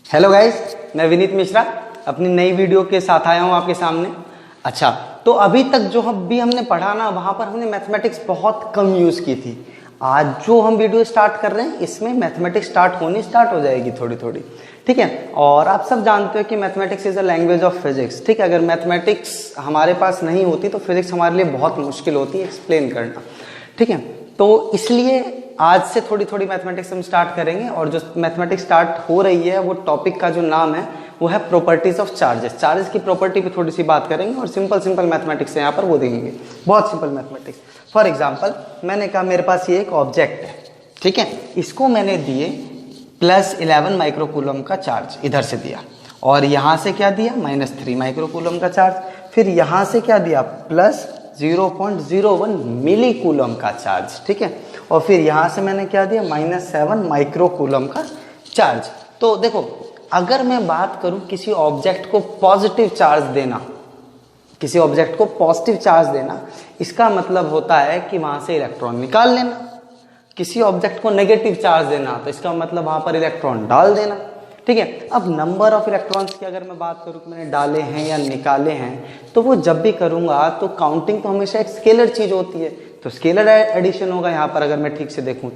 Hello guys, मैं विनीत मिश्रा अपनी नई वीडियो के साथ आया हूँ आपके सामने। अच्छा, तो अभी तक जो हमने पढ़ा ना, वहाँ पर हमने मैथमेटिक्स बहुत कम यूज़ की थी। आज जो हम वीडियो स्टार्ट कर रहे हैं इसमें मैथमेटिक्स स्टार्ट हो जाएगी थोड़ी थोड़ी, ठीक है। और आप सब जानते हो कि mathematics is a language of physics, ठीक है। अगर मैथमेटिक्स हमारे पास नहीं होती तो फिजिक्स हमारे लिए बहुत मुश्किल होती है एक्सप्लेन करना, ठीक है। तो इसलिए आज से थोड़ी थोड़ी मैथमेटिक्स हम स्टार्ट करेंगे, और जो मैथमेटिक्स स्टार्ट हो रही है वो टॉपिक का जो नाम है वो है प्रॉपर्टीज ऑफ चार्जेस। चार्जेस की प्रॉपर्टी पे थोड़ी सी बात करेंगे और सिंपल मैथमेटिक्स है यहाँ पर वो देखेंगे, बहुत सिंपल मैथमेटिक्स। फॉर एग्जांपल मैंने कहा मेरे पास ये एक ऑब्जेक्ट है, ठीक है। इसको मैंने दिए +11 माइक्रोकूलम का चार्ज इधर से दिया, और यहाँ से क्या दिया -3 माइक्रोकूलम का चार्ज, फिर यहाँ से क्या दिया +0.01 मिली कूलम का चार्ज, ठीक है। और फिर यहाँ से मैंने क्या दिया -7 माइक्रोकूलम का चार्ज। तो देखो, अगर मैं बात करूँ किसी ऑब्जेक्ट को पॉजिटिव चार्ज देना, किसी ऑब्जेक्ट को पॉजिटिव चार्ज देना, इसका मतलब होता है कि वहाँ से इलेक्ट्रॉन निकाल लेना। किसी ऑब्जेक्ट को नेगेटिव चार्ज देना तो इसका मतलब वहाँ पर इलेक्ट्रॉन डाल देना, ठीक है। अब नंबर ऑफ इलेक्ट्रॉन्स की अगर मैं बात करूँ कि मैंने डाले हैं या निकाले हैं, तो वो जब भी करूँगा तो काउंटिंग तो हमेशा एक स्केलर चीज़ होती है, तो स्केलर एडिशन होगा यहाँ पर अगर मैं ठीक से देखूँ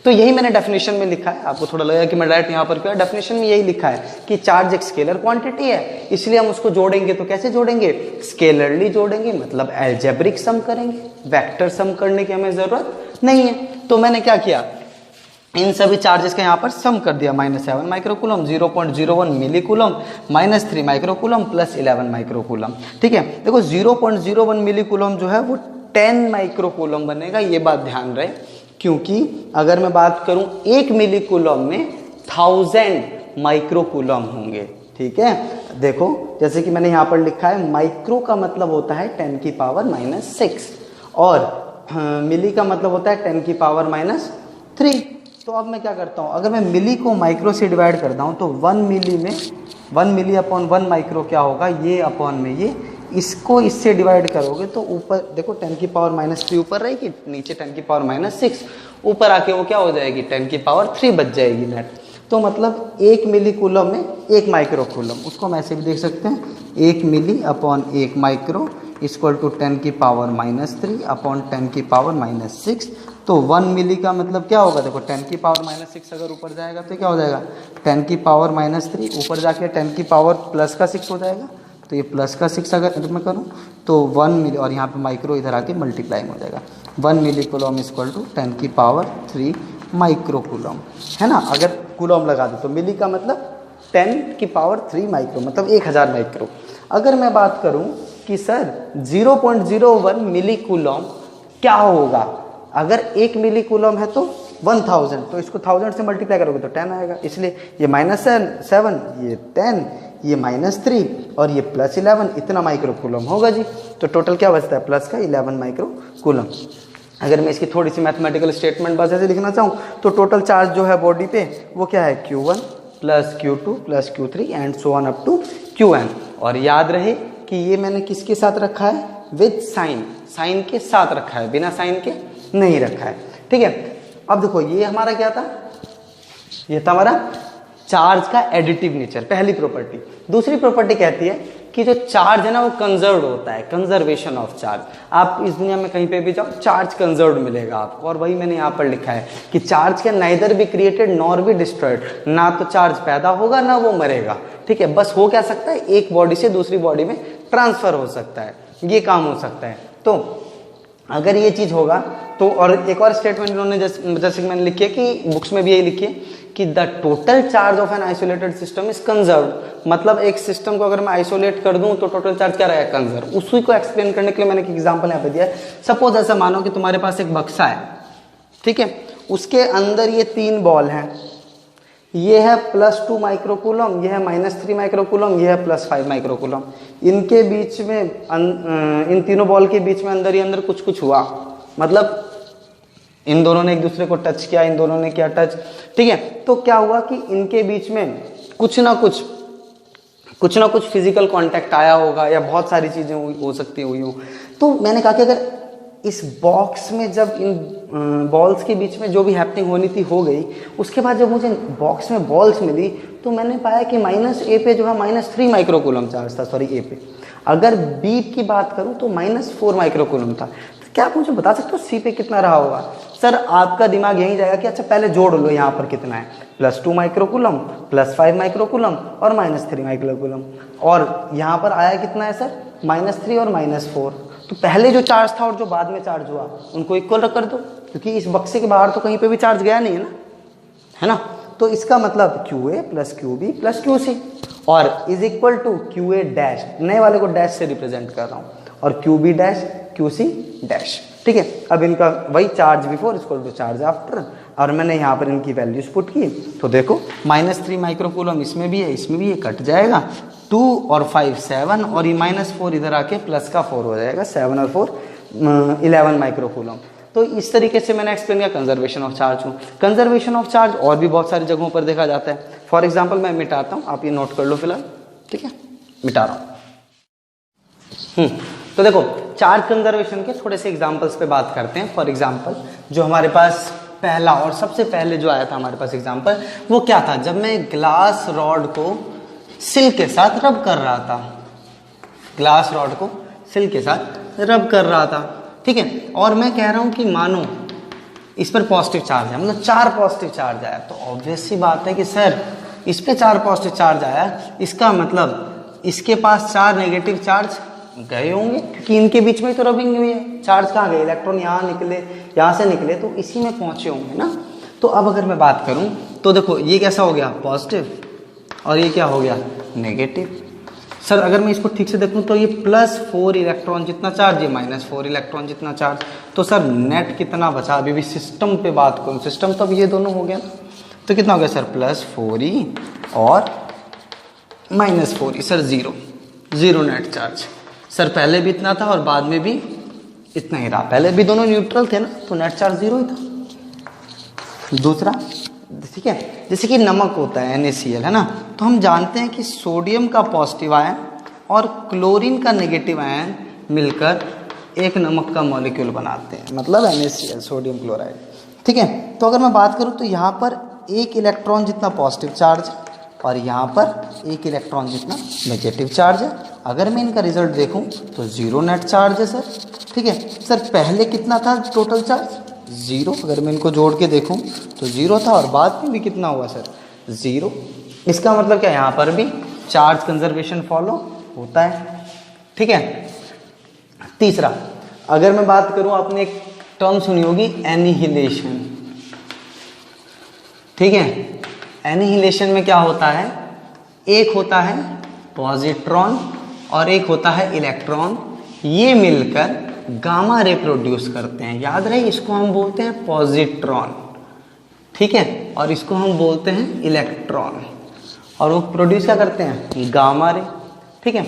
तो यही मैंने डेफिनेशन में लिखा है। आपको थोड़ा लगेगा कि मैं डायरेक्ट यहाँ पर क्या, डेफिनेशन में यही लिखा है कि चार्ज एक स्केलर क्वांटिटी है, इसलिए हम उसको जोड़ेंगे तो कैसे जोड़ेंगे, स्केलरली जोड़ेंगे, मतलब अलजेब्रिक सम करेंगे, वेक्टर सम करने की हमें जरूरत नहीं है। तो मैंने क्या किया, इन सभी चार्जेस का यहाँ पर सम कर दिया, -7 माइक्रोकूलम, 0.01 मिली कूलम, -3 माइक्रोकूलम, +11 माइक्रोकूलम, ठीक है। देखो 0.01 मिली कूलम जो है वो 10 माइक्रोकूलम बनेगा, ये बात ध्यान रहे, क्योंकि अगर मैं बात करूं 1 मिली कूलम में 1000 माइक्रोकूलम होंगे, ठीक है। देखो जैसे कि मैंने यहाँ पर लिखा है, माइक्रो का मतलब होता है 10 की पावर -6 और मिली का मतलब होता है 10 की पावर -3। तो अब मैं क्या करता हूँ, अगर मैं मिली को माइक्रो से डिवाइड करता हूँ तो 1 मिली में 1 मिली अपॉन 1 माइक्रो क्या होगा, ये अपॉन में ये, इसको इससे डिवाइड करोगे तो ऊपर देखो 10 की पावर -3 ऊपर रहेगी, नीचे 10 की पावर -6, ऊपर आके वो क्या हो जाएगी 10 की पावर 3 बच जाएगी नेट। तो मतलब 1 मिली कूलम में 1 माइक्रो कूलम, उसको हम ऐसे भी देख सकते हैं, 1 मिली अपॉन 1 माइक्रो इक्वल टू 10 की पावर -3 अपॉन 10 की पावर -6। तो 1 मिली का मतलब क्या होगा, देखो 10 की पावर -6 अगर ऊपर जाएगा तो क्या हो जाएगा 10 की पावर -3, ऊपर जाके 10 की पावर +6 हो जाएगा, तो ये +6 अगर मैं करूँ तो 1 मिली, और यहाँ पे माइक्रो इधर आके मल्टीप्लाई हो जाएगा, 1 मिली कूलम इक्वल टू 10 की पावर 3 माइक्रो कूलम, है ना। अगर कूलम लगा दे तो मिली का मतलब 10 की पावर 3 माइक्रो, मतलब 1000 माइक्रो। अगर मैं बात करूँ कि सर 0.01 मिली कूलम क्या होगा, अगर 1 मिली कूलम है तो 1000, तो इसको 1000 से मल्टीप्लाई करोगे तो 10 आएगा, इसलिए ये -7, ये 10, ये -3 और ये +11, इतना माइक्रो कूलम होगा जी। तो टोटल क्या बचता है, प्लस का 11 माइक्रो कूलम। अगर मैं इसकी थोड़ी सी मैथमेटिकल स्टेटमेंट बस ऐसे लिखना चाहूँ तो टोटल चार्ज जो है बॉडी पे वो क्या है, Q1 + Q2 + Q3 and so on up to Qn। और याद रहे कि ये मैंने किसके साथ रखा है, विद साइन, साइन के साथ रखा है, बिना साइन के नहीं रखा है, ठीक है। अब देखो ये हमारा क्या था, ये था हमारा चार्ज का एडिटिव नेचर, पहली प्रॉपर्टी। दूसरी प्रॉपर्टी कहती है कि जो चार्ज है ना वो कंजर्व्ड होता है, कंजर्वेशन ऑफ चार्ज। आप इस दुनिया में कहीं पे भी जाओ चार्ज कंजर्व्ड मिलेगा आपको, और वही मैंने यहाँ पर लिखा है कि charge can neither be created nor be destroyed, ना तो चार्ज पैदा होगा ना वो मरेगा, ठीक है। बस हो क्या सकता है, एक बॉडी से दूसरी बॉडी में ट्रांसफर हो सकता है, ये काम हो सकता है। तो अगर ये चीज होगा तो, और एक और स्टेटमेंट इन्होंने जैसे कि मैंने लिखी है कि बुक्स में भी यही लिखी है कि the total charge of an isolated system is conserved, मतलब एक सिस्टम को अगर मैं आइसोलेट कर दूं तो टोटल चार्ज क्या रहेगा, कंजर्व। उसी को एक्सप्लेन करने के लिए मैंने एक एग्जांपल यहाँ पे दिया है। सपोज ऐसा मानो कि तुम्हारे पास एक बक्सा है, ठीक है, उसके अंदर ये 3 बॉल हैं, ये है +2 माइक्रोकूलम, ये है -3 माइक्रोकूलम, ये है +5 माइक्रोकूलम। इनके बीच में इन तीनों बॉल के बीच में अंदर ही अंदर कुछ कुछ हुआ, मतलब इन दोनों ने एक दूसरे को टच किया, इन दोनों ने किया टच, ठीक है। तो क्या हुआ कि इनके बीच में कुछ ना कुछ फिजिकल कांटेक्ट आया होगा, या बहुत सारी चीजें हो सकती हुई हो। तो मैंने कहा कि अगर इस बॉक्स में जब इन बॉल्स के बीच में जो भी हैपनिंग होनी थी हो गई। उसके बाद जब मुझे बॉक्स में बॉल्स मिली तो मैंने पाया कि -a पे जो है -3 माइक्रोकूलम चार्ज था, सॉरी a पे। अगर b की बात करूं तो -4 माइक्रोकूलम था। तो क्या आप मुझे बता सकते हो c पे कितना रहा होगा? सर आपका दिमाग यही जाएगा कि अच्छा पहले जोड़ लो यहाँ पर कितना है, +2 माइक्रोकूलम, +5 माइक्रोकूलम और -3 माइक्रोकूलम। और यहाँ पर आया कितना है सर? -3 और -4। तो पहले जो चार्ज था और जो बाद में चार्ज हुआ उनको इक्वल कर दो, क्योंकि इस बक्से के बाहर तो कहीं पे भी चार्ज गया नहीं है ना, है ना। तो इसका मतलब QA + QB + QC और is equal to QA dash, नए वाले को डैश से रिप्रेजेंट कर रहा हूँ, और QB डैश QC डैश। ठीक है, अब इनका वही charge before equal to charge after, और मैंने यहाँ पर इनकी वैल्यूज पुट की। तो देखो -3 माइक्रोकूलम इसमें भी है, इसमें भी, ये कट जाएगा। 2 और 5 7 और ये -4 इधर आके प्लस का 4 हो जाएगा, 7 और 4 11 माइक्रोकूलम। तो इस तरीके से मैंने एक्सप्लेन किया कंजर्वेशन ऑफ चार्ज हूँ। कंजर्वेशन ऑफ चार्ज और भी बहुत सारी जगहों पर देखा जाता है। फॉर एग्जाम्पल मैं मिटाता हूँ, आप ये नोट कर लो फिलहाल, ठीक है, मिटा रहा हूँ। तो देखो चार्ज कंजर्वेशन के थोड़े से एग्जाम्पल्स पे बात करते हैं। फॉर एग्जाम्पल जो हमारे पास पहला और सबसे पहले जो आया था हमारे पास एग्जाम्पल, वो क्या था? जब मैं ग्लास रॉड को सिल के साथ रब कर रहा था, ग्लास रॉड को सिल के साथ रब कर रहा था, ठीक है, और मैं कह रहा हूं कि मानो इस पर पॉजिटिव चार्ज है, मतलब 4 पॉजिटिव चार्ज आया। तो ऑब्वियस सी बात है कि सर इस पे 4 पॉजिटिव चार्ज आया, इसका मतलब इसके पास 4 नेगेटिव चार्ज गए होंगे, क्योंकि इनके बीच में तो रबिंग हुई है। चार्ज कहाँ गए? इलेक्ट्रॉन यहाँ निकले, यहाँ से निकले, तो इसी में पहुंचे होंगे ना। तो अब अगर मैं बात करूं तो देखो ये कैसा हो गया? पॉजिटिव, और ये क्या हो गया? नेगेटिव। सर अगर मैं इसको ठीक से देखूं तो ये +4 इलेक्ट्रॉन जितना चार्ज, ये -4 इलेक्ट्रॉन जितना चार्ज। तो सर नेट कितना बचा? अभी भी सिस्टम पे बात करूं, सिस्टम तो अब ये दोनों हो गया ना, तो कितना हो गया सर? +4e और -4e, sir 0 net charge. Sir पहले भी इतना था और बाद में भी इतना ही रहा, पहले भी दोनों न्यूट्रल थे ना, तो नेट चार्ज 0 ही था। दूसरा, ठीक है, जैसे कि नमक होता है NaCl, है ना, तो हम जानते हैं कि सोडियम का पॉजिटिव आयन और क्लोरीन का नेगेटिव आयन मिलकर एक नमक का मॉलिक्यूल बनाते हैं, मतलब NaCl, सोडियम क्लोराइड। ठीक है, तो अगर मैं बात करूं तो यहाँ पर 1 इलेक्ट्रॉन जितना पॉजिटिव चार्ज और यहाँ पर 1 इलेक्ट्रॉन जितना नेगेटिव चार्ज है। अगर मैं इनका रिजल्ट देखूं तो 0 नेट चार्ज है सर। ठीक है सर, पहले कितना था टोटल चार्ज? 0। अगर मैं इनको जोड़ के देखूं तो 0 था, और बाद में भी कितना हुआ सर? 0। इसका मतलब क्या, यहाँ पर भी चार्ज कंजर्वेशन फॉलो होता है। ठीक है, तीसरा, अगर मैं बात करूं, आपने एक टर्म सुनी होगी एनिहिलेशन। ठीक है, एनिहिलेशन में क्या होता है? एक होता है पॉजिट्रॉन और एक होता है इलेक्ट्रॉन, ये मिलकर गामा रे प्रोड्यूस करते हैं। याद रहे, इसको हम बोलते हैं पॉजिट्रॉन, ठीक है, और इसको हम बोलते हैं इलेक्ट्रॉन, और वो प्रोड्यूस क्या करते हैं? Gamma ray. ठीक है,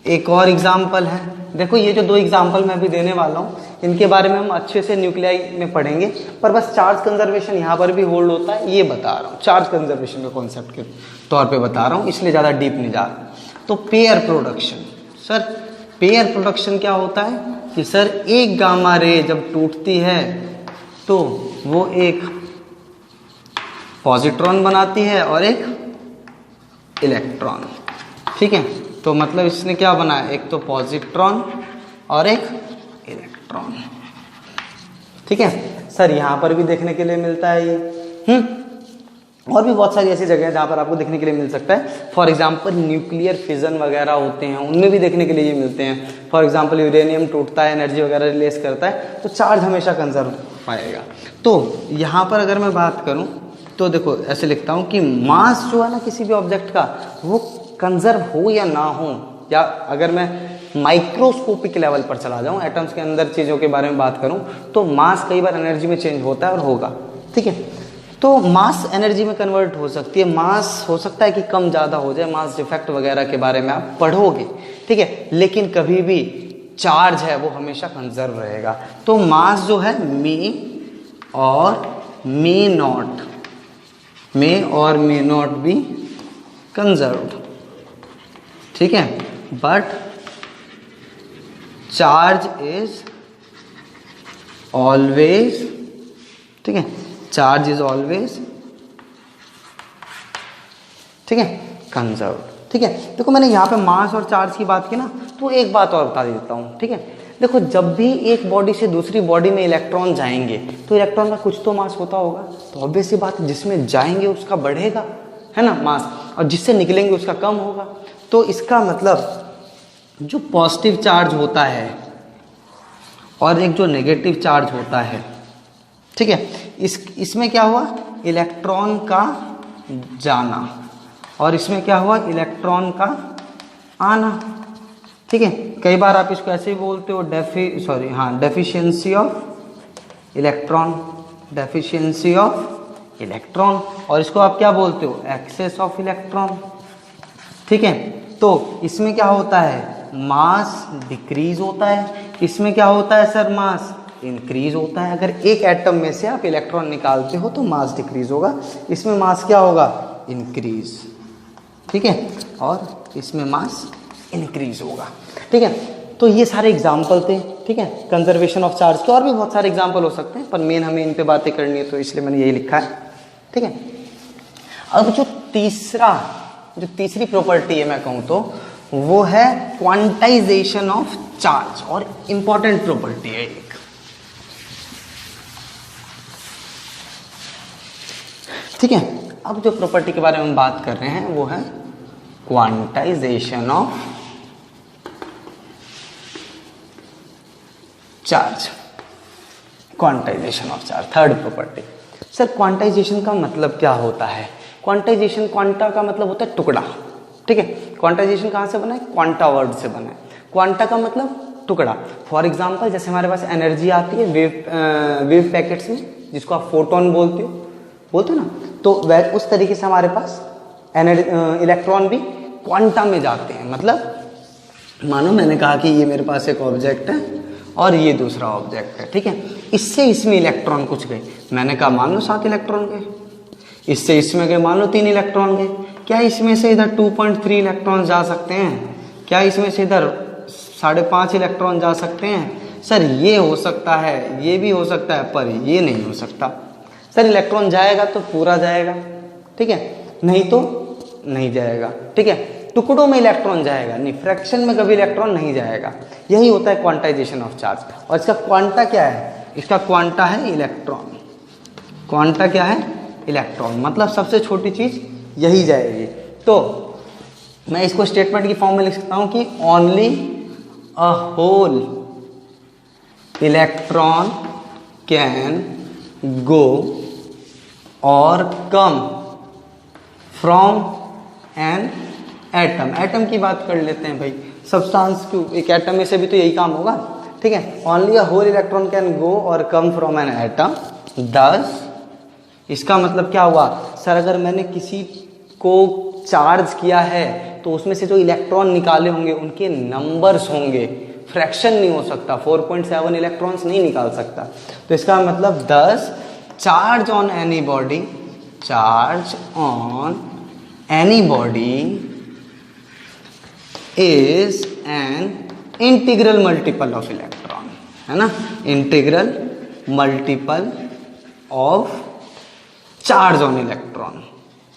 एक और एग्जाम्पल है, देखो ये जो 2 एग्जाम्पल मैं अभी देने वाला हूँ, इनके बारे में हम अच्छे से न्यूक्लियाई में पढ़ेंगे, पर बस चार्ज कंजर्वेशन यहाँ पर भी होल्ड होता है, ये बता रहा हूँ, चार्ज कंजर्वेशन के कॉन्सेप्ट के तौर पे बता रहा हूँ, इसलिए ज़्यादा डीप नहीं जा रहा। तो pair production, sir pair production क्या होता है कि सर एक गामा रे जब टूटती है तो वो एक पॉजिट्रॉन बनाती है और एक इलेक्ट्रॉन। ठीक है, तो मतलब इसने क्या बनाया? एक तो पॉजिट्रॉन और एक इलेक्ट्रॉन। ठीक है सर, यहाँ पर भी देखने के लिए मिलता है ये। और भी बहुत सारी ऐसी जगह है जहाँ पर आपको देखने के लिए मिल सकता है। फॉर एग्जांपल न्यूक्लियर फिजन वगैरह होते हैं, उनमें भी देखने के लिए ये मिलते हैं। फॉर एग्जांपल यूरेनियम टूटता है, एनर्जी वगैरह रिलीज करता है, तो चार्ज हमेशा कंजर्व पाएगा। तो यहाँ पर अगर मैं बात करूँ तो देखो ऐसे लिखता हूँ कि मास जो है ना किसी भी ऑब्जेक्ट का, वो कंजर्व हो या ना हो, या अगर मैं माइक्रोस्कोपिक लेवल पर चला जाऊँ, एटम्स के अंदर चीज़ों के बारे में बात करूँ, तो मास कई बार एनर्जी में चेंज होता है और होगा। ठीक है, तो मास एनर्जी में कन्वर्ट हो सकती है, मास हो सकता है कि कम ज़्यादा हो जाए, मास डिफेक्ट वगैरह के बारे में आप पढ़ोगे। ठीक है, लेकिन कभी भी चार्ज है वो हमेशा कंजर्व रहेगा। तो मास जो है मे और मे नॉट बी कंजर्व्ड। ठीक है, बट चार्ज इज ऑलवेज, ठीक है, चार्ज इज ऑलवेज, ठीक है, कंजर्व्ड। ठीक है, देखो मैंने यहाँ पे मास और चार्ज की बात की ना, तो एक बात और बता देता हूँ। ठीक है, देखो जब भी एक बॉडी से दूसरी बॉडी में इलेक्ट्रॉन जाएंगे तो इलेक्ट्रॉन का कुछ तो मास होता होगा, तो ऑब्वियस सी बात है जिसमें जाएंगे उसका बढ़ेगा, है ना मास, और जिससे निकलेंगे उसका कम होगा। तो इसका मतलब जो पॉजिटिव चार्ज होता है और एक जो नेगेटिव चार्ज होता है, ठीक है, इसमें क्या हुआ, इलेक्ट्रॉन का जाना, और इसमें क्या हुआ, इलेक्ट्रॉन का आना। ठीक है, कई बार आप इसको ऐसे ही बोलते हो deficiency of electron, deficiency of electron, और इसको आप क्या बोलते हो, एक्सेस ऑफ इलेक्ट्रॉन। ठीक है, तो इसमें क्या होता है, मास डिक्रीज होता है, इसमें क्या होता है सर, मास इंक्रीज होता है। अगर एक एटम में से आप इलेक्ट्रॉन निकालते हो तो मास डिक्रीज होगा, इसमें मास क्या होगा, इंक्रीज। ठीक है, और इसमें मास इंक्रीज होगा। ठीक है, तो ये सारे एग्जाम्पल थे। ठीक है, कंजर्वेशन ऑफ चार्ज के और भी बहुत सारे एग्जाम्पल हो सकते हैं, पर मेन हमें इन पे बातें करनी है तो इसलिए मैंने यही लिखा है। ठीक है, अब जो तीसरी प्रॉपर्टी है मैं कहूँ तो वो है क्वांटाइजेशन ऑफ चार्ज, और इंपॉर्टेंट प्रॉपर्टी है एक। ठीक है, अब जो प्रॉपर्टी के बारे में हम बात कर रहे हैं वो है quantization of charge. Quantization of charge, third property. Sir quantization का मतलब क्या होता है? क्वांटाइजेशन, क्वांटा का मतलब होता है टुकड़ा। ठीक है, क्वांटाइजेशन कहाँ से बना है, क्वांटा वर्ड से बना है। क्वांटा का मतलब टुकड़ा। फॉर एग्जांपल जैसे हमारे पास एनर्जी आती है वेव पैकेट्स में, जिसको आप फोटोन बोलते हो ना, तो वह उस तरीके से हमारे पास इलेक्ट्रॉन भी क्वांटा में जाते हैं। मतलब मानो मैंने कहा कि ये मेरे पास एक ऑब्जेक्ट है और ये दूसरा ऑब्जेक्ट है। ठीक है, इससे इसमें इलेक्ट्रॉन कुछ गए, मैंने कहा मान लो 7 इलेक्ट्रॉन गए, इससे इसमें गए मान लो 3 इलेक्ट्रॉन गए। क्या इसमें से इधर 2.3 इलेक्ट्रॉन जा सकते हैं? क्या इसमें से इधर 5.5 इलेक्ट्रॉन जा सकते हैं? सर ये हो सकता है, ये भी हो सकता है, पर ये नहीं हो सकता। सर इलेक्ट्रॉन जाएगा तो पूरा जाएगा, ठीक है, नहीं तो नहीं जाएगा। ठीक है, टुकड़ों में इलेक्ट्रॉन जाएगा, नहीं फ्रैक्शन में कभी इलेक्ट्रॉन नहीं जाएगा। यही होता है क्वांटाइजेशन ऑफ चार्ज। और इसका क्वांटा क्या है? इसका क्वांटा है इलेक्ट्रॉन। क्वांटा क्या है? इलेक्ट्रॉन। मतलब सबसे छोटी चीज यही जाएगी। तो मैं इसको स्टेटमेंट की फॉर्म में लिख सकता हूं कि only a whole electron can go और come from an atom. Atom की बात कर लेते हैं भाई, सब्सटेंस क्यों, एक एटम में से भी तो यही काम होगा। ठीक है, only a whole electron can go और कम फ्रॉम एन एटम। दस इसका मतलब क्या हुआ सर, अगर मैंने किसी को चार्ज किया है तो उसमें से जो इलेक्ट्रॉन निकाले होंगे उनके नंबर्स होंगे, फ्रैक्शन नहीं हो सकता, 4.7 इलेक्ट्रॉन्स नहीं निकाल सकता। तो इसका मतलब 10 charge on any body, charge on any body is an integral multiple of electron, है ना, integral multiple of charge on electron.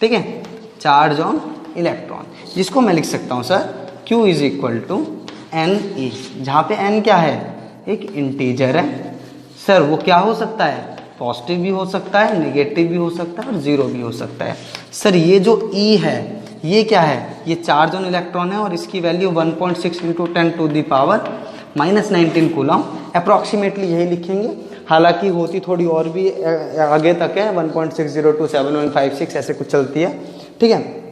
ठीक है, चार्ज ऑन इलेक्ट्रॉन, जिसको मैं लिख सकता हूं sir Q is equal to n e, जहां पे n क्या है, एक इंटीजर है। सर वो क्या हो सकता है, पॉजिटिव भी हो सकता है, नेगेटिव भी हो सकता है और जीरो भी हो सकता है। सर ये जो E है ये क्या है, ये चार्ज ऑन इलेक्ट्रॉन है और इसकी वैल्यू 1.6 इंटू 10⁻⁹ कूलम, अप्रॉक्सीमेटली यही लिखेंगे। हालांकि होती थोड़ी और भी आगे तक है, 1.6027156 ऐसे कुछ चलती है। ठीक है,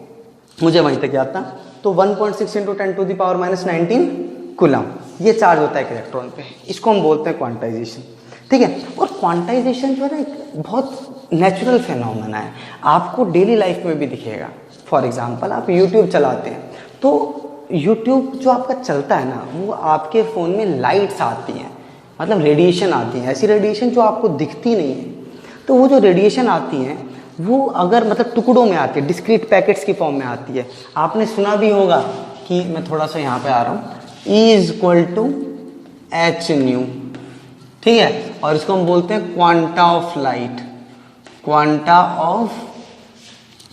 मुझे वहीं तक याद था। तो 1.6 इंटू 10⁻⁹ कूलम ये चार्ज होता है एक इलेक्ट्रॉन पे, इसको हम बोलते हैं क्वांटाइजेशन। ठीक है, और क्वांटाइजेशन जो है ना एक बहुत नेचुरल फिनोमेना है, आपको डेली लाइफ में भी दिखेगा। फॉर एग्जांपल आप YouTube चलाते हैं तो YouTube जो आपका चलता है ना, वो आपके फ़ोन में लाइट्स आती हैं, मतलब रेडिएशन आती है, ऐसी रेडिएशन जो आपको दिखती नहीं है। तो वो जो रेडिएशन आती है वो अगर मतलब टुकड़ों में आती है, डिस्क्रीट पैकेट्स की फॉर्म में आती है। आपने सुना भी होगा कि, मैं थोड़ा सा यहाँ पे आ रहा हूँ, E is equal to h nu, ठीक है, और इसको हम बोलते हैं quanta of light, quanta of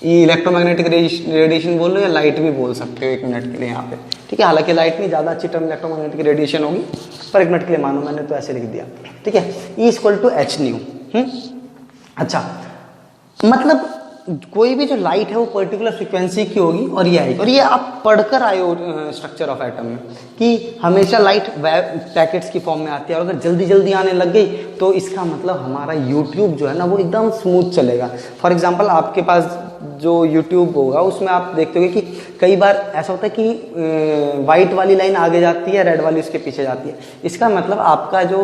electromagnetic radiation बोल लो या लाइट भी बोल सकते हो 1 मिनट के लिए यहाँ पे, ठीक है। हालांकि लाइट नहीं, ज़्यादा अच्छी टर्म इलेक्ट्रोमैग्नेटिक रेडिएशन होगी, पर 1 मिनट के लिए मानो, मैंने तो ऐसे लिख दिया, ठीक है। E=h/nu। अच्छा, मतलब कोई भी जो लाइट है वो पर्टिकुलर फ्रीक्वेंसी की होगी और ये आएगी, और ये आप पढ़कर आए हो स्ट्रक्चर ऑफ एटम में कि हमेशा लाइट पैकेट्स की फॉर्म में आती है, और अगर जल्दी जल्दी आने लग गई तो इसका मतलब हमारा यूट्यूब जो है ना वो एकदम स्मूथ चलेगा। फॉर एग्जांपल आपके पास जो यूट्यूब होगा उसमें आप देखते होगे कि कई बार ऐसा होता है कि वाइट वाली लाइन आगे जाती है, रेड वाली उसके पीछे जाती है। इसका मतलब आपका जो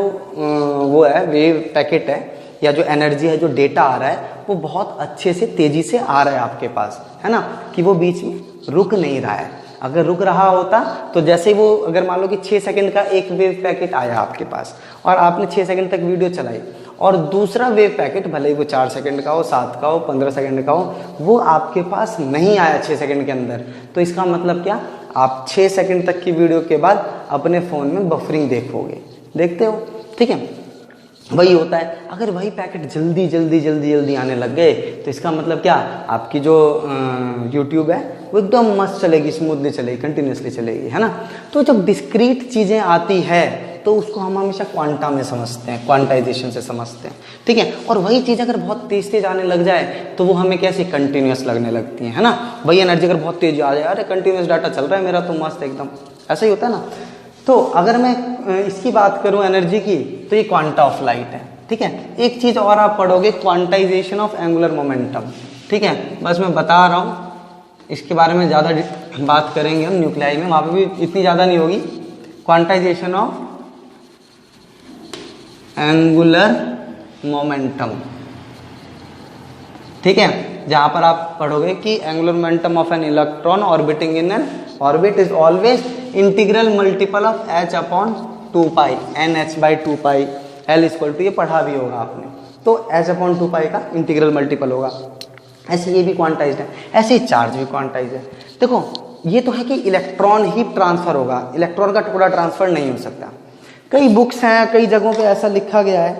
वो है वेव पैकेट है या जो एनर्जी है, जो डेटा आ रहा है वो बहुत अच्छे से तेजी से आ रहा है आपके पास, है ना, कि वो बीच में रुक नहीं रहा है। अगर रुक रहा होता तो जैसे वो, अगर मान लो कि 6 सेकंड का एक वेव पैकेट आया आपके पास और आपने 6 सेकंड तक वीडियो चलाई, और दूसरा वेव पैकेट भले ही वो 4 सेकंड का हो, 7 का हो, 15 सेकंड का हो, वो आपके पास नहीं आया 6 सेकंड के अंदर, तो इसका मतलब क्या, आप 6 सेकंड तक की वीडियो के बाद अपने फ़ोन में बफरिंग देखोगे, देखते हो, ठीक है। वही होता है, अगर वही पैकेट जल्दी जल्दी जल्दी जल्दी आने लग गए तो इसका मतलब क्या, आपकी जो यूट्यूब है वो एकदम मस्त चलेगी, स्मूथली चलेगी, कंटिन्यूसली चलेगी, है ना। तो जब डिस्क्रीट चीज़ें आती है तो उसको हम हमेशा क्वांटा में समझते हैं, क्वांटाइजेशन से समझते हैं, ठीक है। और वही चीज़ अगर बहुत तेज तेज आने लग जाए तो वो हमें कैसे कंटिन्यूस लगने लगती है ना। वही एनर्जी अगर बहुत तेज आ जाए, अरे कंटिन्यूस डाटा चल रहा है मेरा तो मस्त एकदम, ऐसा ही होता है ना। तो अगर मैं इसकी बात करूं एनर्जी की, तो ये क्वांटा ऑफ लाइट है, ठीक है। एक चीज़ और आप पढ़ोगे, क्वांटाइजेशन ऑफ एंगुलर मोमेंटम, ठीक है। बस मैं बता रहा हूँ, इसके बारे में ज़्यादा बात करेंगे हम न्यूक्लियाई में, वहाँ पे भी इतनी ज़्यादा नहीं होगी। क्वांटाइजेशन ऑफ एंगुलर मोमेंटम, ठीक है, जहाँ पर आप पढ़ोगे कि angular momentum of an electron orbiting in an orbit is always integral multiple of h/2π nh/2π l equal to, ये पढ़ा भी होगा आपने, तो h/2π का इंटीग्रल मल्टीपल होगा। ऐसे ये भी क्वांटाइज्ड है, ऐसे ही चार्ज भी क्वांटाइज है। देखो ये तो है कि इलेक्ट्रॉन ही ट्रांसफर होगा, इलेक्ट्रॉन का टुकड़ा ट्रांसफर नहीं हो सकता। कई बुक्स हैं, कई जगहों पे ऐसा लिखा गया है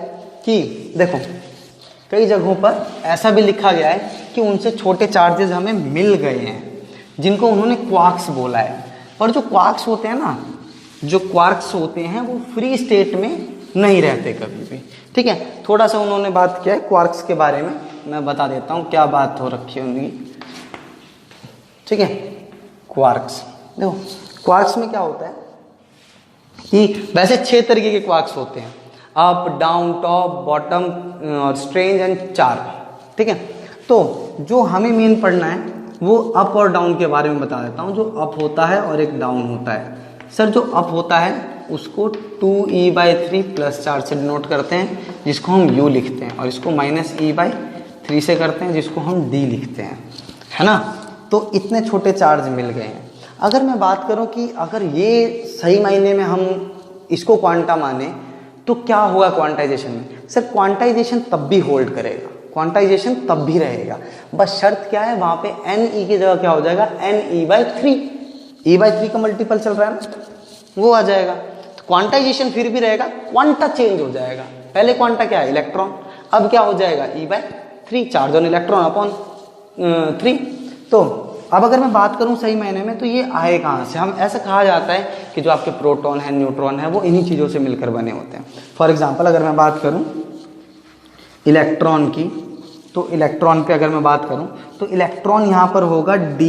कि देखो, कई जगहों पर ऐसा भी लिखा गया है कि उनसे छोटे चार्जेस हमें मिल गए हैं जिनको उन्होंने क्वार्क्स बोला है। और जो क्वार्क्स होते हैं ना, जो क्वार्क्स होते हैं वो फ्री स्टेट में नहीं रहते कभी भी, ठीक है। थोड़ा सा उन्होंने बात किया है क्वार्क्स के बारे में, मैं बता देता हूँ क्या बात हो रखी है उनकी, ठीक है। क्वार्क्स, देखो क्वार्क्स में क्या होता है कि वैसे 6 तरीके के क्वार्क्स होते हैं, अप, डाउन, टॉप, बॉटम और स्ट्रेंज एंड 4, ठीक है। तो जो हमें मेन पढ़ना है वो अप और डाउन के बारे में बता देता हूँ। जो अप होता है और एक डाउन होता है। सर जो अप होता है उसको 2e/3 + 4 से डिनोट करते हैं, जिसको हम u लिखते हैं, और इसको -e/3 से करते हैं, जिसको हम d लिखते हैं, है ना। तो इतने छोटे चार्ज मिल गए हैं। अगर मैं बात करूं कि अगर ये सही मायने में हम इसको क्वांटा माने तो क्या होगा क्वांटाइजेशन में। सर क्वांटाइजेशन तब भी होल्ड करेगा, क्वांटाइजेशन तब भी रहेगा, बस शर्त क्या है, वहां पे ne की जगह क्या हो जाएगा, ne/3, e/3 का मल्टीपल चल रहा है ना, वो आ जाएगा। तो क्वांटाइजेशन फिर भी रहेगा, क्वांटा चेंज हो जाएगा। पहले क्वांटा क्या है, इलेक्ट्रॉन, अब क्या हो जाएगा e/3, charge on electron upon 3। तो अब अगर मैं बात करूं सही मायने में तो ये आए कहाँ से, हम ऐसा कहा जाता है कि जो आपके प्रोटॉन है, न्यूट्रॉन है, वो इन्हीं चीज़ों से मिलकर बने होते हैं। फॉर एग्जांपल अगर मैं बात करूं इलेक्ट्रॉन की, तो इलेक्ट्रॉन पे अगर मैं बात करूं तो इलेक्ट्रॉन यहाँ पर होगा d,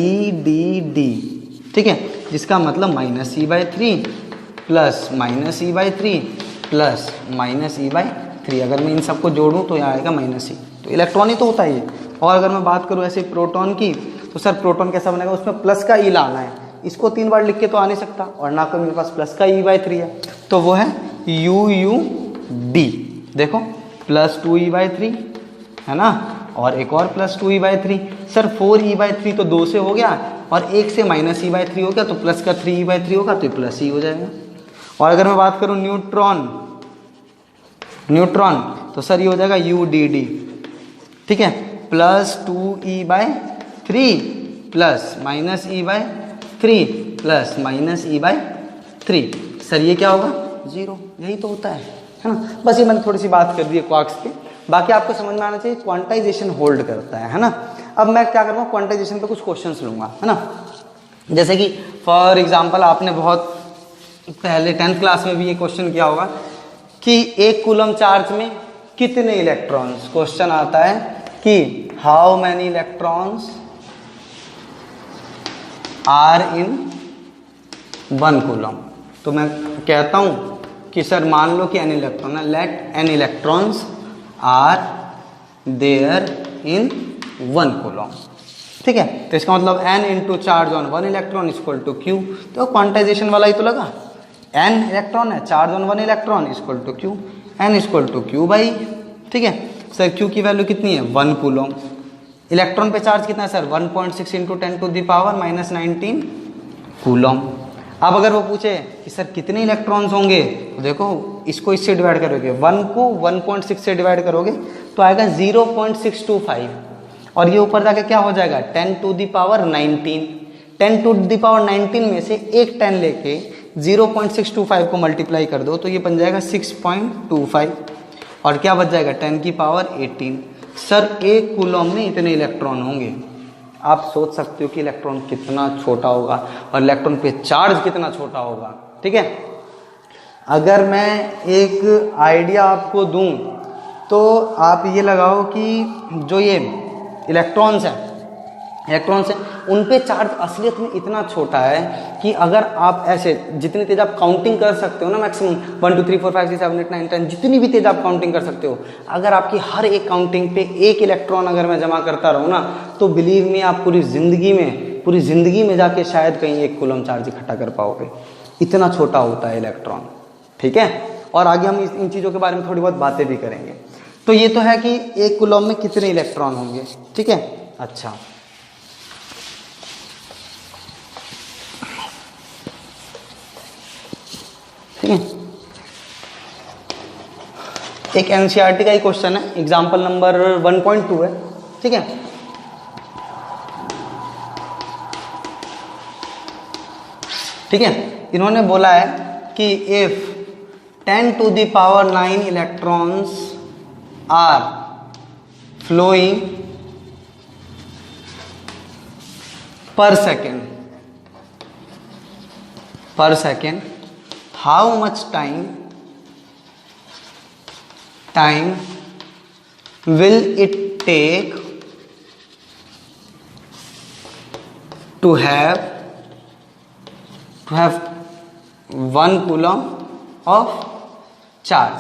ठीक है, जिसका मतलब -e/3 plus -e/3 plus -e/3। अगर मैं इन सबको जोड़ूं तो यहाँ आएगा -e, तो इलेक्ट्रॉन ही तो होता है ये। और अगर मैं बात करूं ऐसे प्रोटॉन की, तो सर प्रोटॉन कैसा बनेगा, उसमें प्लस का ई लाना है, इसको 3 बार लिख के तो आ नहीं सकता, और ना तो मेरे पास प्लस का e/3 है, तो वो है UUD। देखो +2e/3 है ना, और एक और +2e/3। सर 4e/3 तो 2 से हो गया, और 1 से -e/3 हो गया, तो प्लस का 3e/3 होगा, तो प्लस ही हो जाएगा। और अगर मैं बात करूं न्यूट्रॉन, तो सर ये हो जाएगा UDD, ठीक है, +2e/3 plus -e/3 plus -e/3। Sir ये क्या होगा, 0। यही तो होता है, है ना। बस ये मैंने थोड़ी सी बात कर दी है क्वार्क्स की, बाकी आपको समझ में आना चाहिए क्वांटाइजेशन होल्ड करता है ना। अब मैं क्या करूँगा, क्वांटाइजेशन पे कुछ क्वेश्चंस लूँगा, है ना। जैसे कि फॉर एग्जांपल आपने बहुत पहले 10th क्लास में भी ये क्वेश्चन किया होगा कि एक कूलम चार्ज में कितने इलेक्ट्रॉन्स, क्वेश्चन आता है कि how many electrons are in 1 coulomb. तो मैं कहता हूं कि सर मान लो कि n इलेक्ट्रॉन है, let n electrons are there in 1 coulomb, ठीक है। तो इसका मतलब n into charge on 1 electron equal to q। तो क्वांटाइजेशन वाला ही तो लगा, n इलेक्ट्रॉन है, charge on 1 electron equal to q, n equal to q by, ठीक है। सर q की वैल्यू कितनी है 1 कूलम, इलेक्ट्रॉन पे चार्ज कितना है sir 1.6 into 10 to the power minus 19 coulomb. अब अगर वो पूछे कि सर कितने इलेक्ट्रॉन्स होंगे, तो देखो इसको इससे डिवाइड करोगे, 1 को 1.6 से डिवाइड करोगे तो आएगा 0.625, और ये ऊपर जाके क्या हो जाएगा 10 to the power 19। 10 to the power 19 में से एक 10 लेके 0.625 को मल्टीप्लाई कर दो तो ये बन जाएगा 6.25, और क्या बच जाएगा 10 की पावर 18। सर एक कूलम में इतने इलेक्ट्रॉन होंगे। आप सोच सकते हो कि इलेक्ट्रॉन कितना छोटा होगा और इलेक्ट्रॉन पे चार्ज कितना छोटा होगा, ठीक है। अगर मैं एक आइडिया आपको दूं तो आप ये लगाओ कि जो ये इलेक्ट्रॉन्स हैं उन पे चार्ज असलियत में इतना छोटा है कि अगर आप ऐसे जितनी तेज आप काउंटिंग कर सकते हो ना, मैक्सिमम 1 2 3 4 5 6 7 8 9 10 जितनी भी तेज आप काउंटिंग कर सकते हो, अगर आपकी हर एक काउंटिंग पे एक इलेक्ट्रॉन अगर मैं जमा करता रहूँ ना, तो बिलीव मी आप पूरी जिंदगी में जाके शायद कहीं 1 कूलम चार्ज इकट्ठा कर पाओगे। इतना छोटा होता है इलेक्ट्रॉन, ठीक है। और आगे हम इन चीज़ों के बारे में थोड़ी बहुत बातें भी करेंगे। तो ये तो है कि 1 कूलम में कितने इलेक्ट्रॉन होंगे, ठीक है। अच्छा, ठीक है। एक एनसीईआरटी का ही क्वेश्चन है, एग्जाम्पल नंबर 1.2 है, ठीक है। ठीक है, इन्होंने बोला है कि if 10 to the power 9 electrons are flowing per second how much time will it take to have 1 coulomb of charge.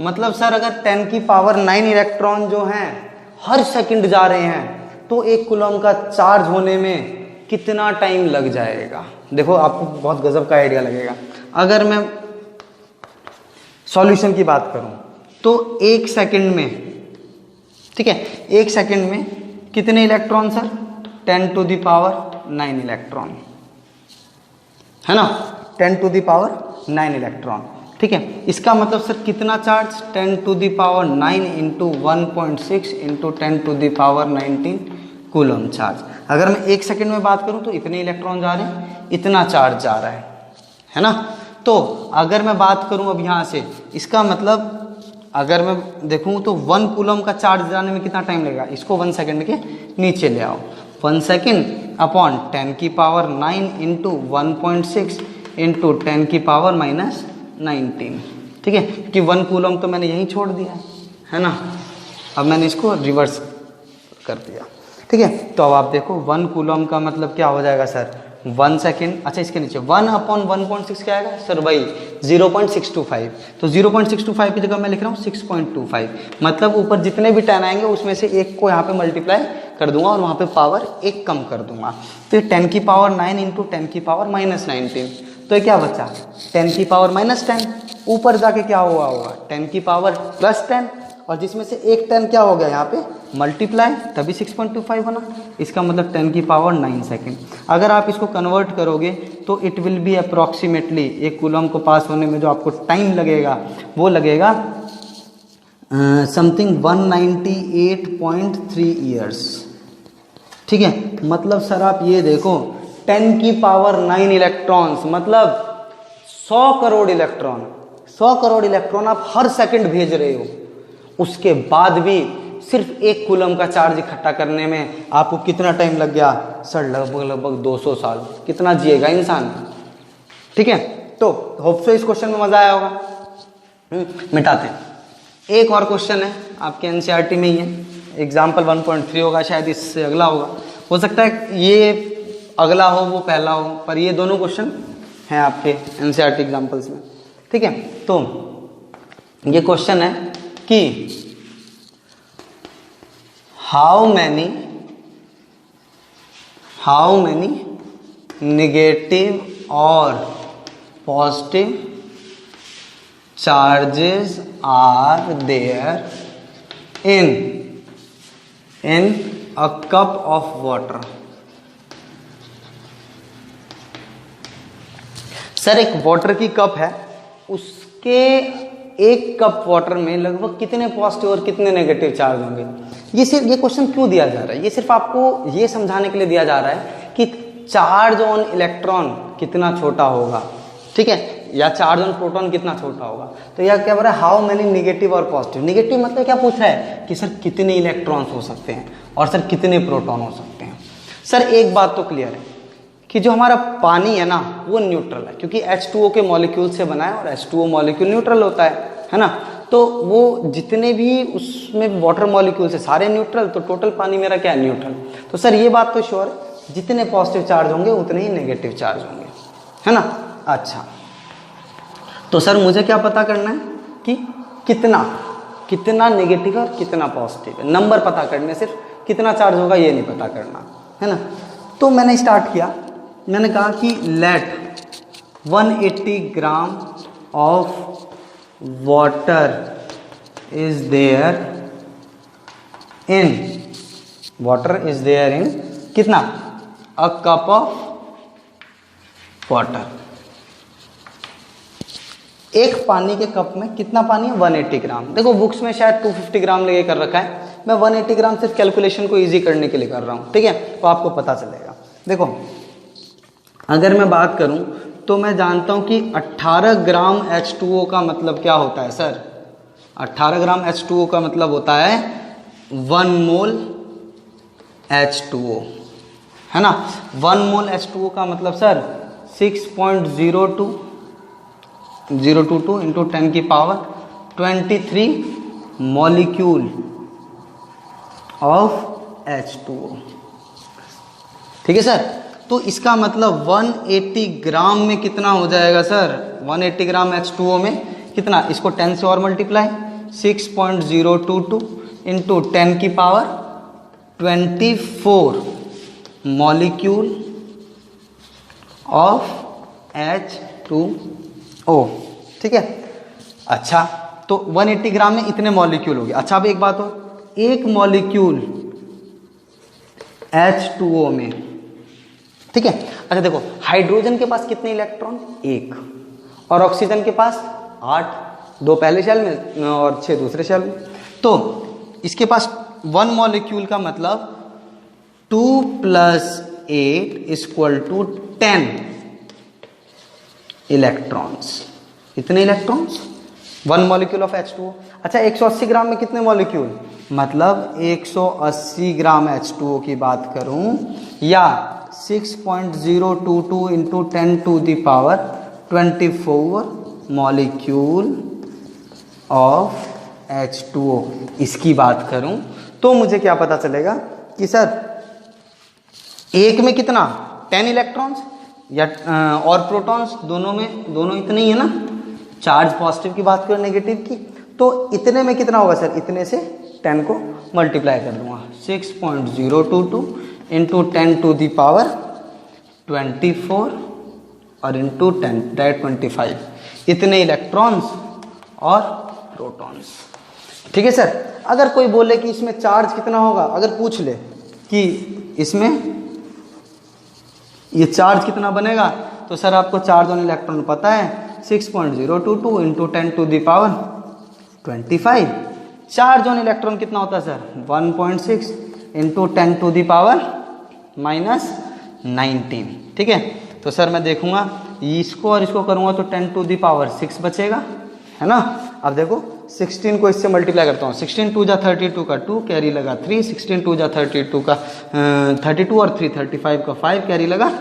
मतलब सर अगर 10 की पावर 9 इलेक्ट्रॉन जो हैं हर सेकंड जा रहे हैं तो 1 कूलम का चार्ज होने में कितना टाइम लग जाएगा। देखो आपको बहुत गजब का आइडिया लगेगा। अगर मैं सॉल्यूशन की बात करूं तो 1 सेकंड में, ठीक है, 1 सेकंड में कितने electron sir 10 to the power 9 electron, है ना, 10 टू द पावर 9 इलेक्ट्रॉन, ठीक है। इसका मतलब सर कितना charge 10 to the power 9 into 1.6 into 10 to the power 19 coulomb charge. अगर मैं 1 सेकंड में बात करूं तो इतने इलेक्ट्रॉन जा रहे हैं, इतना चार्ज जा रहा है ना। तो अगर मैं बात करूं अब यहाँ से, इसका मतलब अगर मैं देखूं तो 1 कूलम का चार्ज जाने में कितना टाइम लगेगा, इसको 1 सेकंड के नीचे ले आओ। 1 सेकंड अपॉन 10 की पावर 9 इंटू 1.6 इंटू 10 की पावर माइनस 19, ठीक है, क्योंकि 1 कूलम तो मैंने यहीं छोड़ दिया है ना। अब मैंने इसको रिवर्स कर दिया, ठीक है। तो अब आप देखो 1 कूलम का मतलब क्या हो जाएगा सर 1 सेकेंड। अच्छा, इसके नीचे 1 अपॉन 1.6 क्या आएगा सर भाई 0.625। तो 0.625 की जगह मैं लिख रहा हूँ 6.25। मतलब ऊपर जितने भी 10 आएंगे उसमें से एक को यहाँ पे मल्टीप्लाई कर दूंगा और वहाँ पे पावर 1 कम कर दूंगा। तो ये 10 की पावर 9 इंटू 10 की पावर माइनस 19, तो ये क्या बचा 10 की पावर माइनस 10। ऊपर जाके क्या हुआ होगा 10 की पावर प्लस 10, और जिसमें से एक 10 क्या हो गया यहाँ पे मल्टीप्लाई, तभी 6.25 बना। इसका मतलब 10 की पावर 9 सेकेंड। अगर आप इसको कन्वर्ट करोगे तो it will be approximately 1 coulomb को पास होने में जो आपको टाइम लगेगा वो लगेगा समथिंग 198.3 ईयर्स, ठीक है। मतलब सर आप ये देखो 10 की पावर 9 इलेक्ट्रॉन्स मतलब 100 करोड़ इलेक्ट्रॉन, 100 करोड़ इलेक्ट्रॉन आप हर सेकंड भेज रहे हो, उसके बाद भी सिर्फ 1 कूलम का चार्ज इकट्ठा करने में आपको कितना टाइम लग गया सर? लगभग 200 साल। कितना जिएगा इंसान? ठीक है, तो होप सो इस क्वेश्चन में मजा आया होगा। मिटाते हैं। एक और क्वेश्चन है आपके एनसीईआरटी में ही है, एग्जाम्पल 1.3 होगा, शायद इससे अगला होगा, हो सकता है ये अगला हो वो पहला हो, पर ये दोनों क्वेश्चन हैं आपके एनसीईआरटी एग्जाम्पल्स में। ठीक है, तो ये क्वेश्चन है कि हाउ मैनी नेगेटिव और positive charges are there in a cup of water। Sir एक वाटर की कप है, उसके एक कप वाटर में लगभग कितने पॉजिटिव और कितने नेगेटिव चार्ज होंगे? ये क्वेश्चन क्यों दिया जा रहा है? ये सिर्फ आपको ये समझाने के लिए दिया जा रहा है कि चार्ज ऑन इलेक्ट्रॉन कितना छोटा होगा, ठीक है, या चार्ज ऑन प्रोटॉन कितना छोटा होगा। तो यह क्या बोल रहा है? हाउ मेनी नेगेटिव और पॉजिटिव। नेगेटिव मतलब क्या पूछ रहा है कि सर कितने इलेक्ट्रॉन्स हो सकते हैं और सर कितने प्रोटॉन हो सकते हैं। सर एक बात तो क्लियर है कि जो हमारा पानी है ना वो न्यूट्रल है, क्योंकि H2O के मॉलिक्यूल से बना है और H2O मॉलिक्यूल न्यूट्रल होता है ना। तो वो जितने भी उसमें वाटर मॉलिक्यूल्स है सारे न्यूट्रल, तो टोटल पानी मेरा क्या है? न्यूट्रल। तो सर ये बात तो श्योर है, जितने पॉजिटिव चार्ज होंगे उतने ही नेगेटिव चार्ज होंगे, है ना। अच्छा, तो सर मुझे क्या पता करना है कि कितना नेगेटिव और कितना पॉजिटिव है। नंबर पता करने, सिर्फ कितना चार्ज होगा ये नहीं पता करना, है ना। तो मैंने स्टार्ट किया, मैंने कहा कि let 180 gram of water is there in कितना? A cup of water. एक पानी के कप में कितना पानी है? 180 ग्राम। देखो बुक्स में शायद 250 ग्राम लेके कर रखा है, मैं 180 ग्राम सिर्फ कैलकुलेशन को इजी करने के लिए कर रहा हूँ, ठीक है, तो आपको पता चलेगा। देखो अगर मैं बात करूँ तो मैं जानता हूँ कि 18 ग्राम H2O का मतलब क्या होता है सर? 18 ग्राम H2O का मतलब होता है 1 मोल H2O, है ना। 1 मोल H2O का मतलब सर 6.022 इंटू 10 की पावर 23 मॉलिक्यूल ऑफ H2O, ठीक है सर। तो इसका मतलब 180 ग्राम में कितना हो जाएगा सर? 180 ग्राम H2O में कितना? इसको 10 से और मल्टीप्लाई, 6.022 इंटू 10 की पावर 24 मॉलिक्यूल ऑफ H2O, ठीक है। अच्छा, तो 180 ग्राम में इतने मॉलिक्यूल हो गए। अच्छा, अब एक बात हो, एक मॉलिक्यूल H2O में, ठीक है। अच्छा देखो, हाइड्रोजन के पास कितने इलेक्ट्रॉन? 1, और ऑक्सीजन के पास 8, 2 पहले शेल में और 6 दूसरे शेल में। तो इसके पास 1 मॉलिक्यूल का मतलब 2 + 8 = 10 इलेक्ट्रॉन्स। कितने इलेक्ट्रॉन्स? 1 molecule of H2O। अच्छा, 180 ग्राम में कितने मॉलिक्यूल? मतलब 180 ग्राम H2O की बात करूं या 6.022 into 10 to the power 24 molecule of H2O इसकी बात करूं, तो मुझे क्या पता चलेगा कि सर एक में कितना? 10 इलेक्ट्रॉन्स या और प्रोटॉन्स, दोनों इतने ही है ना। चार्ज पॉजिटिव की बात करें नेगेटिव की, तो इतने में कितना होगा सर? इतने से 10 को मल्टीप्लाई कर दूंगा, 6.022 इंटू 10 टू द पावर 24 और इंटू 10 दैट 25, इतने इलेक्ट्रॉन्स और प्रोटॉन्स, ठीक है सर। अगर कोई बोले कि इसमें चार्ज कितना होगा, अगर पूछ ले कि इसमें ये चार्ज कितना बनेगा, तो सर आपको चार्ज ऑन इलेक्ट्रॉन पता है 6.022 into 10 to the power 25। Charge on electron कितना होता है sir? 1.6 into 10 to the power -19, ठीक है। तो सर मैं देखूंगा इसको और इसको करूंगा तो 10 टू द पावर 6 बचेगा, है ना। अब देखो 16 को इससे मल्टीप्लाई करता हूँ, 16 2 जा 32 का 2 कैरी लगा 3, 16 2 जा 32 का 32 और 3 35 का 5 कैरी लगा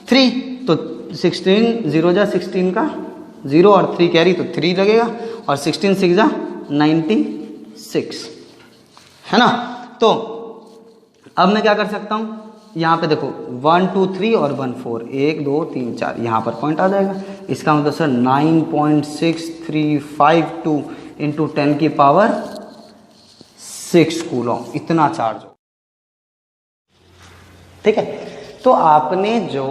3, तो 16 0 जा 16 का 0 और 3 कैरी तो 3 लगेगा, और 16 6 जा 96, है ना। तो अब मैं क्या कर सकता हूँ, यहाँ पे देखो 1 2 3 और 1 4 1 2 3 4 यहाँ पर पॉइंट आ जाएगा। इसका मतलब सर 9.6352 इंटू 10 की पावर 6 कूलम इतना चार्ज हो, ठीक है। तो आपने जो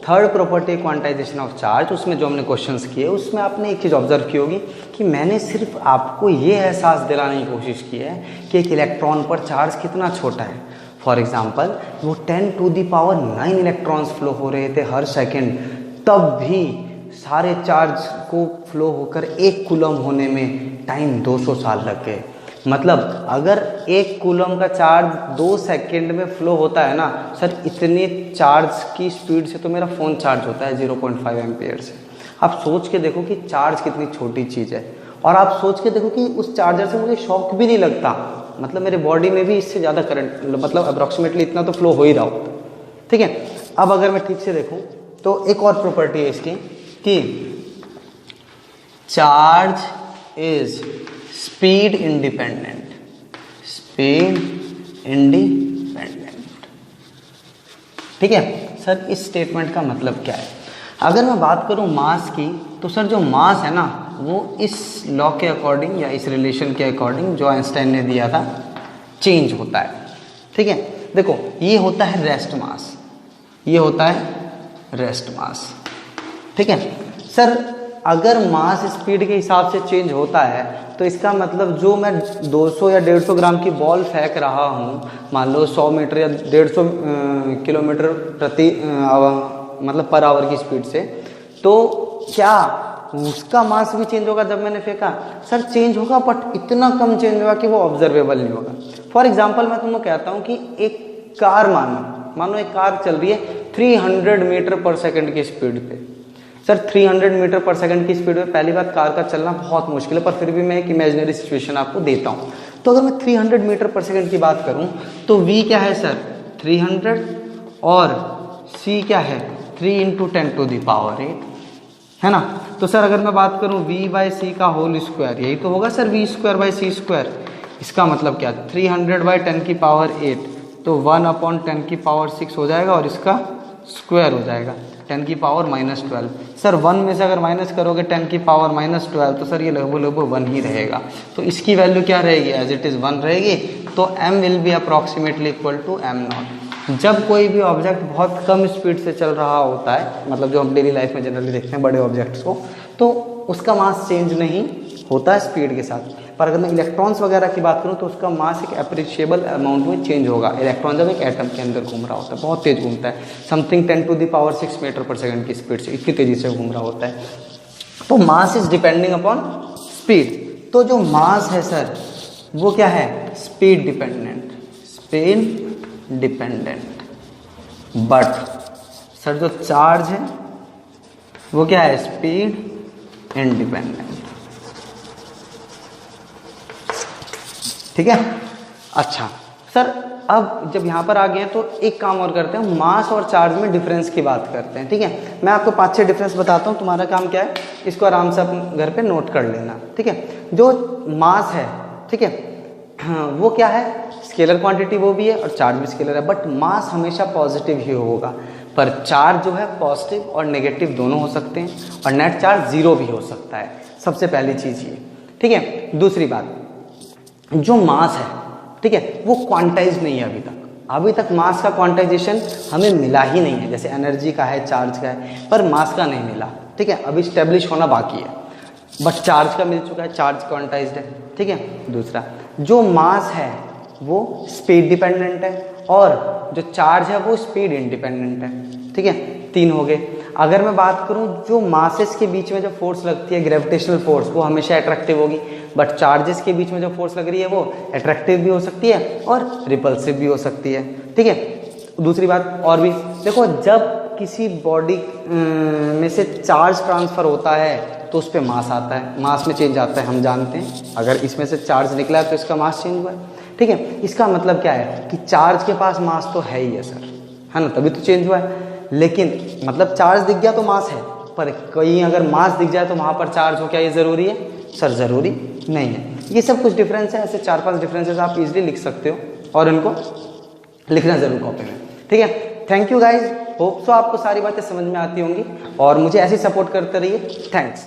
third property quantization of charge, उसमें जो हमने क्वेश्चंस किए उसमें आपने एक चीज़ ऑब्जर्व की होगी कि मैंने सिर्फ आपको ये एहसास दिलाने की कोशिश की है कि एक इलेक्ट्रॉन पर चार्ज कितना छोटा है। फॉर एग्जाम्पल वो 10 to the power 9 electrons flow हो रहे थे हर सेकेंड, तब भी सारे चार्ज को फ्लो होकर 1 कूलम होने में टाइम 200 साल लग गए। मतलब अगर 1 कूलम का चार्ज 2 सेकंड में फ्लो होता है ना सर, इतने चार्ज की स्पीड से तो मेरा फ़ोन चार्ज होता है 0.5 एम्पियर से। आप सोच के देखो कि चार्ज कितनी छोटी चीज़ है, और आप सोच के देखो कि उस चार्जर से मुझे शॉक भी नहीं लगता, मतलब मेरे बॉडी में भी इससे ज़्यादा करंट, मतलब अप्रॉक्सीमेटली इतना तो फ्लो हो ही रहा होता, ठीक है। अब अगर मैं ठीक से देखूँ तो एक और प्रॉपर्टी है इसकी कि charge is speed independent, speed independent, ठीक है। सर इस स्टेटमेंट का मतलब क्या है? अगर मैं बात करूं मास की, तो सर जो मास है ना वो इस लॉ के अकॉर्डिंग या इस रिलेशन के अकॉर्डिंग जो आइंस्टाइन ने दिया था चेंज होता है, ठीक है। देखो ये होता है रेस्ट मास, ये होता है रेस्ट मास, ठीक है। सर अगर मास स्पीड के हिसाब से चेंज होता है तो इसका मतलब जो मैं 200 या 150 ग्राम की बॉल फेंक रहा हूँ, मान लो 100 मीटर या 150 किलोमीटर प्रति मतलब पर आवर की स्पीड से, तो क्या उसका मास भी चेंज होगा जब मैंने फेंका? सर चेंज होगा, बट इतना कम चेंज होगा कि वो ऑब्जर्वेबल नहीं होगा। फॉर एग्जाम्पल मैं तुमको कहता हूँ कि एक कार मानो एक कार चल रही है 300 मीटर पर सेकंड की स्पीड पे। सर 300 मीटर पर सेकंड की स्पीड में पहली बात कार का चलना बहुत मुश्किल है, पर फिर भी मैं एक इमेजिनरी सिचुएशन आपको देता हूँ। तो अगर मैं 300 मीटर पर सेकंड की बात करूँ तो v क्या है सर 300, और c क्या है 3 इंटू 10 टू दी पावर 8, है ना। तो सर अगर मैं बात करूँ v बाई सी का होल स्क्वायर, यही तो होगा sir v square by c square. इसका मतलब क्या 300 बाई 10 की पावर 8, तो 1/10 की पावर 6 हो जाएगा, और इसका स्क्वायर हो जाएगा 10 की पावर -12। सर 1 में से अगर माइनस करोगे 10 की पावर -12, तो सर ये लगभग 1 ही रहेगा। तो इसकी वैल्यू क्या रहेगी? एज इट इज़ 1 रहेगी। तो m will be approximately equal to m0। जब कोई भी ऑब्जेक्ट बहुत कम स्पीड से चल रहा होता है, मतलब जो हम डेली लाइफ में जनरली देखते हैं बड़े ऑब्जेक्ट्स को, तो उसका मास चेंज नहीं होता है स्पीड के साथ। पर अगर मैं इलेक्ट्रॉन्स वगैरह की बात करूं तो उसका मास एक अप्रिशिएबल अमाउंट में चेंज होगा। इलेक्ट्रॉन जब एक एटम के अंदर घूम रहा होता है, बहुत तेज घूमता है, something 10 to the power 6 metre per second की स्पीड से, इतनी तेजी से घूम रहा होता है। तो mass is depending upon speed. तो जो मास है सर वो क्या है? Speed dependent, speed dependent. But sir जो चार्ज है वो क्या है? स्पीड इंडिपेंडेंट, ठीक है। अच्छा सर अब जब यहाँ पर आ गए हैं तो एक काम और करते हैं, मास और चार्ज में डिफरेंस की बात करते हैं, ठीक है। मैं आपको 5-6 डिफरेंस बताता हूँ, तुम्हारा काम क्या है इसको आराम से अपने घर पे नोट कर लेना, ठीक है। जो मास है, ठीक है, वो क्या है? स्केलर क्वांटिटी वो भी है और चार्ज भी स्केलर है, बट मास हमेशा पॉजिटिव ही होगा। पर चार्ज जो है पॉजिटिव और नेगेटिव दोनों हो सकते हैं, और नेट चार्ज 0 भी हो सकता है। सबसे पहली चीज़ ये, ठीक है। दूसरी बात, जो मास है, ठीक है, वो क्वांटाइज नहीं है अभी तक मास का क्वांटाइजेशन हमें मिला ही नहीं है। जैसे एनर्जी का है, चार्ज का है, पर मास का नहीं मिला, ठीक है, अभी स्टेब्लिश होना बाकी है। बट चार्ज का मिल चुका है, चार्ज क्वांटाइज्ड है, ठीक है। दूसरा, जो मास है वो स्पीड डिपेंडेंट है, और जो चार्ज है वो स्पीड इंडिपेंडेंट है, ठीक है। 3 हो गए। अगर मैं बात करूं जो मासेस के बीच में जो फोर्स लगती है, ग्रेविटेशनल फोर्स, वो हमेशा अट्रैक्टिव होगी, बट चार्जेस के बीच में जो फोर्स लग रही है वो अट्रैक्टिव भी हो सकती है और रिपल्सिव भी हो सकती है, ठीक है। दूसरी बात और भी देखो, जब किसी बॉडी में से चार्ज ट्रांसफर होता है तो उस पर मास आता है, मास में चेंज आता है, हम जानते हैं। अगर इसमें से चार्ज निकला है तो इसका मास चेंज हुआ है, ठीक है। इसका मतलब क्या है कि चार्ज के पास मास तो है ही है सर, है ना, तभी तो चेंज हुआ है। लेकिन मतलब चार्ज दिख गया तो मास है, पर कहीं अगर मास दिख जाए तो वहाँ पर चार्ज हो, क्या ये ज़रूरी है सर? ज़रूरी नहीं है। ये सब कुछ डिफरेंस है, ऐसे 4-5 डिफरेंसेस आप इजीली लिख सकते हो और इनको लिखना ज़रूर कॉपी में, ठीक है। Thank you guys, hope so आपको सारी बातें समझ में आती होंगी और मुझे ऐसे सपोर्ट करते रहिए। थैंक्स।